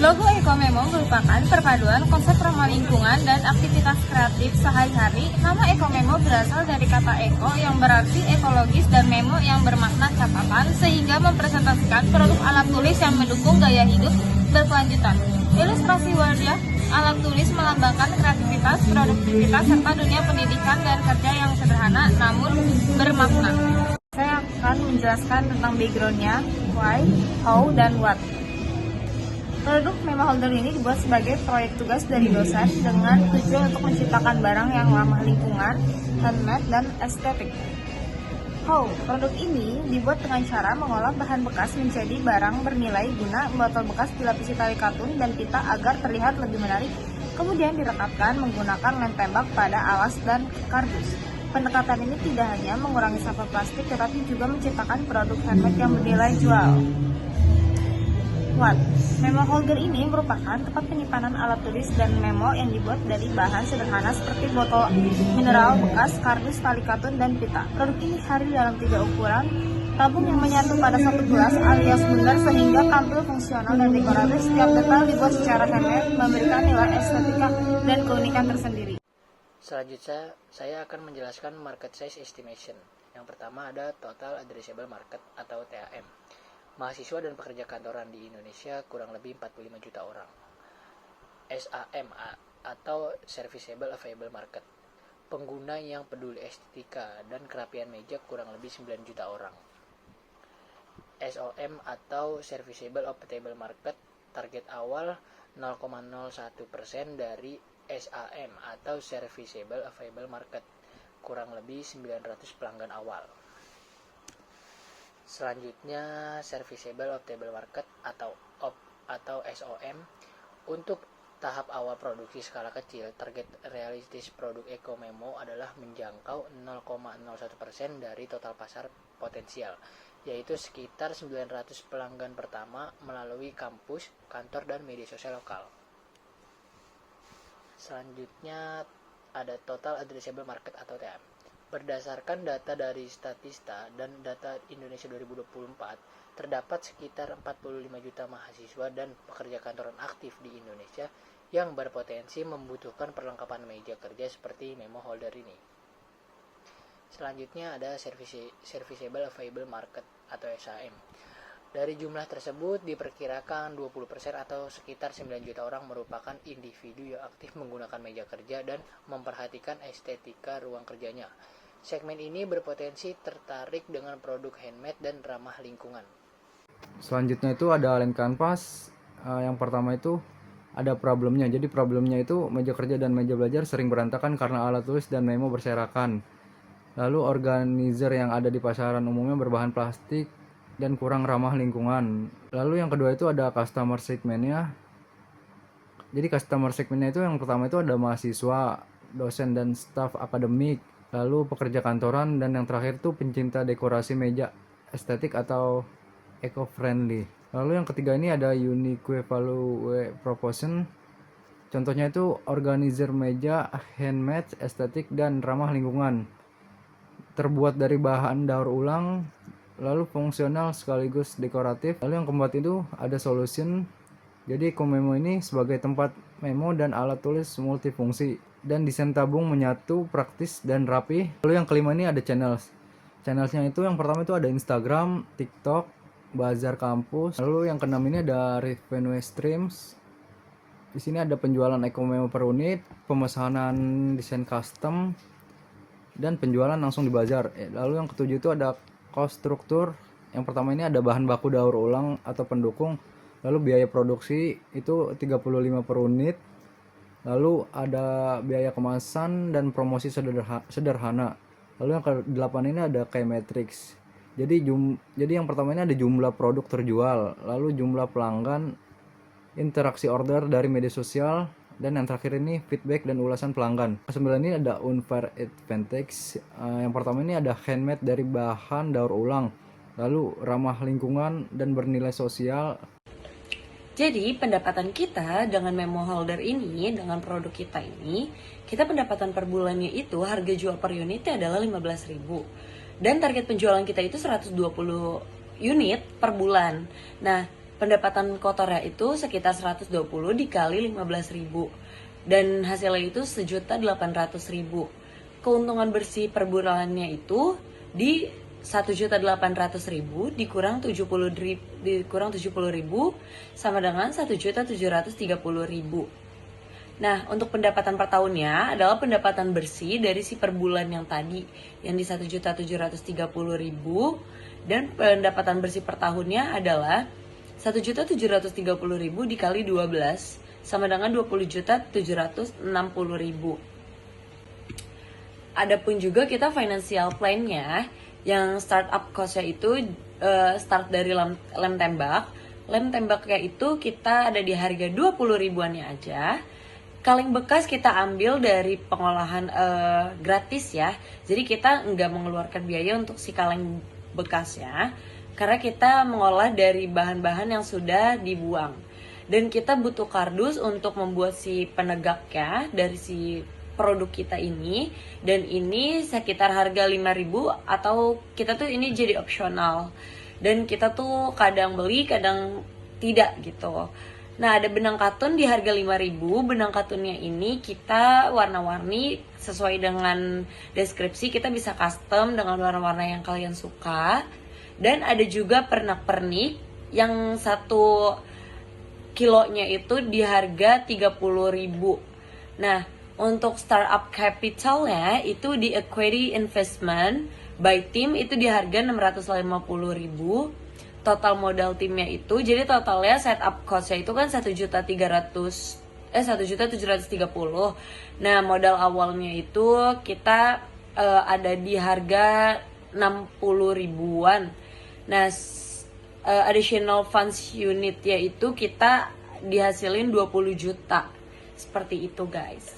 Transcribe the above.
Logo Ekomemo merupakan perpaduan konsep ramah lingkungan dan aktivitas kreatif sehari-hari. Nama Ekomemo berasal dari kata eko yang berarti ekologis dan memo yang bermakna catatan, sehingga mempresentasikan produk alat tulis yang mendukung gaya hidup berkelanjutan. Ilustrasi wajah alat tulis melambangkan kreativitas, produktivitas, serta dunia pendidikan dan kerja yang sederhana namun bermakna. Saya akan menjelaskan tentang background-nya, why, how, dan what. Produk memo holder ini dibuat sebagai proyek tugas dari dosen dengan tujuan untuk menciptakan barang yang ramah lingkungan, handmade, dan estetik. How? Produk ini dibuat dengan cara mengolah bahan bekas menjadi barang bernilai guna. Botol bekas dilapisi tali katun dan pita agar terlihat lebih menarik, kemudian direkatkan menggunakan lem tembak pada alas dan kardus. Pendekatan ini tidak hanya mengurangi sampah plastik, tetapi juga menciptakan produk handmade yang bernilai jual. What? Memo holder ini merupakan tempat penyimpanan alat tulis dan memo yang dibuat dari bahan sederhana seperti botol mineral bekas, kardus, tali katun, dan pita. Produk ini hadir dalam 3 ukuran, tabung yang menyatu pada satu gelas alias bundar sehingga tampil fungsional dan dekoratif. Setiap detail dibuat secara handmade, memberikan nilai estetika dan keunikan tersendiri. Selanjutnya, saya akan menjelaskan market size estimation. Yang pertama ada total addressable market atau TAM. Mahasiswa dan pekerja kantoran di Indonesia kurang lebih 45 juta orang. SAM atau Serviceable Available Market. Pengguna yang peduli estetika dan kerapian meja kurang lebih 9 juta orang. SOM atau Serviceable Obtainable Market. Target awal 0,01% dari SAM atau Serviceable Available Market. Kurang lebih 900 pelanggan awal. Selanjutnya, Serviceable Obtainable Market atau SOM. Untuk tahap awal produksi skala kecil, target realistis produk Ekomemo adalah menjangkau 0,01% dari total pasar potensial, yaitu sekitar 900 pelanggan pertama melalui kampus, kantor, dan media sosial lokal. Selanjutnya, ada Total Addressable Market atau TAM. Berdasarkan data dari Statista dan data Indonesia 2024, terdapat sekitar 45 juta mahasiswa dan pekerja kantoran aktif di Indonesia yang berpotensi membutuhkan perlengkapan meja kerja seperti memo holder ini. Selanjutnya ada Serviceable Available Market atau SAM. Dari jumlah tersebut diperkirakan 20% atau sekitar 9 juta orang merupakan individu yang aktif menggunakan meja kerja dan memperhatikan estetika ruang kerjanya. Segmen ini berpotensi tertarik dengan produk handmade dan ramah lingkungan. Selanjutnya itu ada lem kanvas. Yang pertama itu ada problemnya. Jadi problemnya itu meja kerja dan meja belajar sering berantakan karena alat tulis dan memo berserakan. Lalu organizer yang ada di pasaran umumnya berbahan plastik dan kurang ramah lingkungan. Lalu yang kedua itu ada customer segmentnya. Jadi customer segmentnya itu yang pertama itu ada mahasiswa, dosen dan staf akademik, lalu pekerja kantoran, dan yang terakhir itu pencinta dekorasi meja estetik atau eco-friendly. Lalu yang ketiga ini ada unique value proposition. Contohnya itu organizer meja handmade, estetik, dan ramah lingkungan. Terbuat dari bahan daur ulang, lalu fungsional sekaligus dekoratif. Lalu yang keempat itu ada solution. Jadi Ekomemo ini sebagai tempat memo dan alat tulis multifungsi dan desain tabung menyatu, praktis dan rapi. Lalu yang kelima ini ada channels. Channelsnya itu yang pertama itu ada Instagram, TikTok, Bazar Kampus. Lalu yang keenam ini ada revenue streams. Di sini ada penjualan Ekomemo per unit, pemesanan desain custom, dan penjualan langsung di bazar. Lalu yang ketujuh itu ada cost struktur. Yang pertama ini ada bahan baku daur ulang atau pendukung. Lalu biaya produksi itu 35 per unit. Lalu ada biaya kemasan dan promosi sederhana. Lalu yang ke-8 ini ada key metrics. Jadi yang pertama ini ada jumlah produk terjual, lalu jumlah pelanggan, interaksi order dari media sosial, dan yang terakhir ini feedback dan ulasan pelanggan. Ke-9 ini ada unfair advantage. Yang pertama ini ada handmade dari bahan daur ulang, lalu ramah lingkungan dan bernilai sosial. Jadi pendapatan kita dengan memo holder ini, dengan produk kita ini, kita pendapatan per bulannya itu harga jual per unitnya adalah 15.000. Dan target penjualan kita itu 120 unit per bulan. Nah, pendapatan kotornya itu sekitar 120 dikali 15.000 dan hasilnya itu 1.800.000. Keuntungan bersih per bulannya itu di 1.800.000 dikurang 70.000 sama dengan 1.730.000. Nah, untuk pendapatan per tahunnya adalah pendapatan bersih dari si per bulan yang tadi yang di 1.730.000 dan pendapatan bersih per tahunnya adalah 1.730.000 dikali 12 sama dengan 20.760.000. Adapun juga kita financial plan-nya yang startup cost-nya itu start dari lem tembak. Lem tembaknya itu kita ada di harga 20 ribuannya aja. Kaleng bekas kita ambil dari pengolahan gratis ya. Jadi kita nggak mengeluarkan biaya untuk si kaleng bekasnya karena kita mengolah dari bahan-bahan yang sudah dibuang. Dan kita butuh kardus untuk membuat si penegaknya dari si produk kita ini, dan ini sekitar harga 5.000 atau kita tuh ini jadi opsional. Dan kita tuh kadang beli, kadang tidak gitu. Nah, ada benang katun di harga 5.000. Benang katunnya ini kita warna-warni sesuai dengan deskripsi. Kita bisa custom dengan warna-warna yang kalian suka. Dan ada juga pernak-pernik yang 1 kilonya itu di harga 30.000. Nah, untuk startup capitalnya itu di Equity Investment by Team itu di harga 650.000. Total modal timnya itu, jadi totalnya setup cost-nya itu kan 1.730. Nah, modal awalnya itu kita ada di harga 60 ribuan. Nah, additional funds unit yaitu kita dihasilin 20 juta. Seperti itu, guys.